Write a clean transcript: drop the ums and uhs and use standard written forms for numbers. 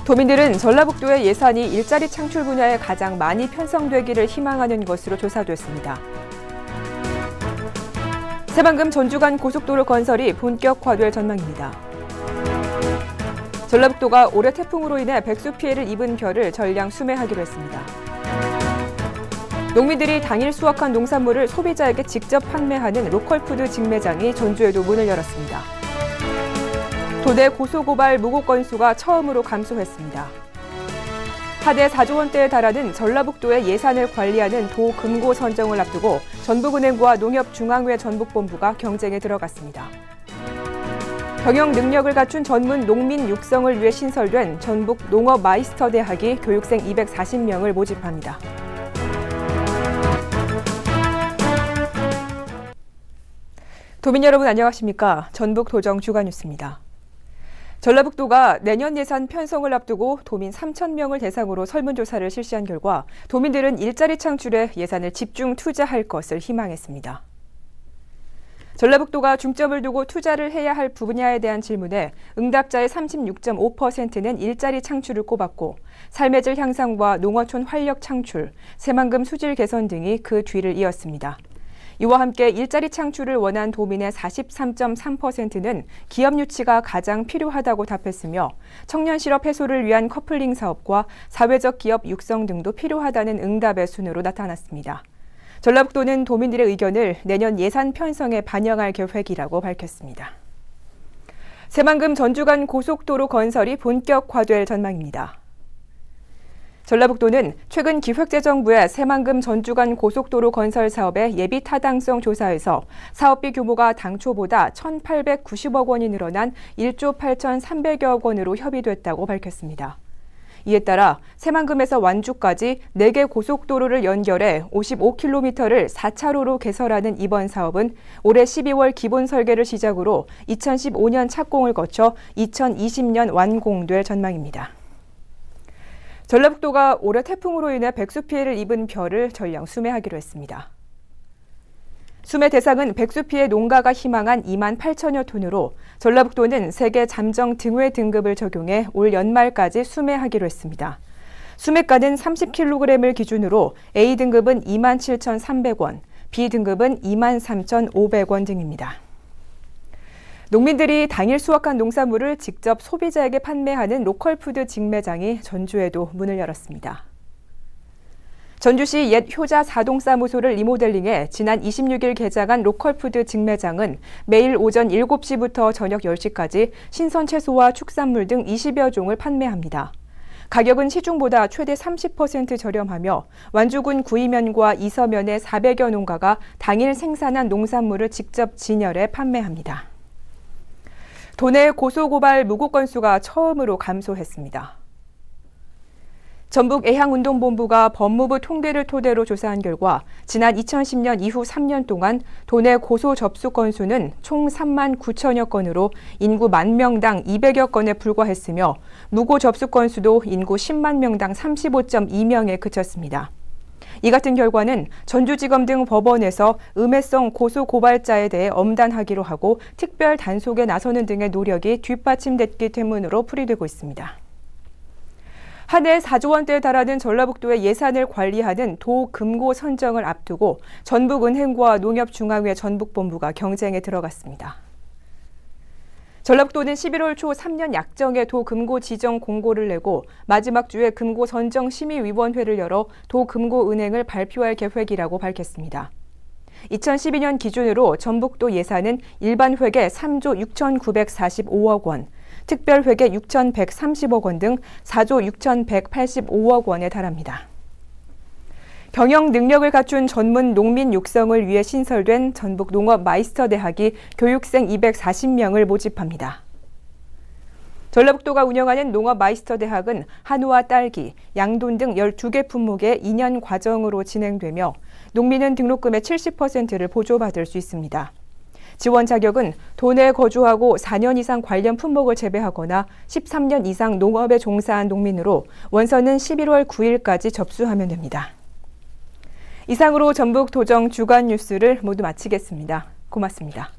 도민들은 전라북도의 예산이 일자리 창출 분야에 가장 많이 편성되기를 희망하는 것으로 조사됐습니다. 새만금 전주 간 고속도로 건설이 본격화될 전망입니다. 전라북도가 올해 태풍으로 인해 백수 피해를 입은 벼를 전량 수매하기로 했습니다. 농민들이 당일 수확한 농산물을 소비자에게 직접 판매하는 로컬푸드 직매장이 전주에도 문을 열었습니다. 도내 고소고발 무고 건수가 처음으로 감소했습니다. 하대 4조 원대에 달하는 전라북도의 예산을 관리하는 도금고 선정을 앞두고 전북은행과 농협중앙회 전북본부가 경쟁에 들어갔습니다. 경영 능력을 갖춘 전문 농민 육성을 위해 신설된 전북 농업 마이스터 대학이 교육생 240명을 모집합니다. 도민 여러분 안녕하십니까? 전북 도정 주간 뉴스입니다. 전라북도가 내년 예산 편성을 앞두고 도민 3,000명을 대상으로 설문조사를 실시한 결과 도민들은 일자리 창출에 예산을 집중 투자할 것을 희망했습니다. 전라북도가 중점을 두고 투자를 해야 할 분야에 대한 질문에 응답자의 36.5%는 일자리 창출을 꼽았고 삶의 질 향상과 농어촌 활력 창출, 새만금 수질 개선 등이 그 뒤를 이었습니다. 이와 함께 일자리 창출을 원한 도민의 43.3%는 기업 유치가 가장 필요하다고 답했으며 청년 실업 해소를 위한 커플링 사업과 사회적 기업 육성 등도 필요하다는 응답의 순으로 나타났습니다. 전라북도는 도민들의 의견을 내년 예산 편성에 반영할 계획이라고 밝혔습니다. 새만금 전주 간 고속도로 건설이 본격화될 전망입니다. 전라북도는 최근 기획재정부의 새만금 전주 간 고속도로 건설 사업의 예비 타당성 조사에서 사업비 규모가 당초보다 1,890억 원이 늘어난 1조 8,300여억 원으로 협의됐다고 밝혔습니다. 이에 따라 새만금에서 완주까지 4개 고속도로를 연결해 55km를 4차로로 개설하는 이번 사업은 올해 12월 기본 설계를 시작으로 2015년 착공을 거쳐 2020년 완공될 전망입니다. 전라북도가 올해 태풍으로 인해 백수 피해를 입은 벼를 전량 수매하기로 했습니다. 수매 대상은 백수 피해 농가가 희망한 2만 8천여 톤으로 전라북도는 세계 잠정 등회 등급을 적용해 올 연말까지 수매하기로 했습니다. 수매가는 30kg을 기준으로 A등급은 2만 7,300원, B등급은 2만 3,500원 등입니다. 농민들이 당일 수확한 농산물을 직접 소비자에게 판매하는 로컬푸드 직매장이 전주에도 문을 열었습니다. 전주시 옛 효자 사동사무소를 리모델링해 지난 26일 개장한 로컬푸드 직매장은 매일 오전 7시부터 저녁 10시까지 신선 채소와 축산물 등 20여 종을 판매합니다. 가격은 시중보다 최대 30% 저렴하며 완주군 구이면과 이서면의 400여 농가가 당일 생산한 농산물을 직접 진열해 판매합니다. 도내 고소고발 무고 건수가 처음으로 감소했습니다. 전북애향운동본부가 법무부 통계를 토대로 조사한 결과 지난 2010년 이후 3년 동안 도내 고소 접수 건수는 총 3만 9천여 건으로 인구 10,000명당 200여 건에 불과했으며 무고 접수 건수도 인구 10만 명당 35.2명에 그쳤습니다. 이 같은 결과는 전주지검 등 법원에서 음해성 고소고발자에 대해 엄단하기로 하고 특별 단속에 나서는 등의 노력이 뒷받침됐기 때문으로 풀이되고 있습니다. 한 해 4조 원대에 달하는 전라북도의 예산을 관리하는 도금고 선정을 앞두고 전북은행과 농협중앙회 전북본부가 경쟁에 들어갔습니다. 전라북도는 11월 초 3년 약정의 도금고 지정 공고를 내고 마지막 주에 금고 선정 심의위원회를 열어 도금고 은행을 발표할 계획이라고 밝혔습니다. 2012년 기준으로 전북도 예산은 일반 회계 3조 6,945억 원, 특별 회계 6,130억 원 등 4조 6,185억 원에 달합니다. 경영 능력을 갖춘 전문 농민 육성을 위해 신설된 전북 농업 마이스터 대학이 교육생 240명을 모집합니다. 전라북도가 운영하는 농업 마이스터 대학은 한우와 딸기, 양돈 등 12개 품목의 2년 과정으로 진행되며 농민은 등록금의 70%를 보조받을 수 있습니다. 지원 자격은 도내에 거주하고 4년 이상 관련 품목을 재배하거나 13년 이상 농업에 종사한 농민으로 원서는 11월 9일까지 접수하면 됩니다. 이상으로 전북 도정 주간 뉴스를 모두 마치겠습니다. 고맙습니다.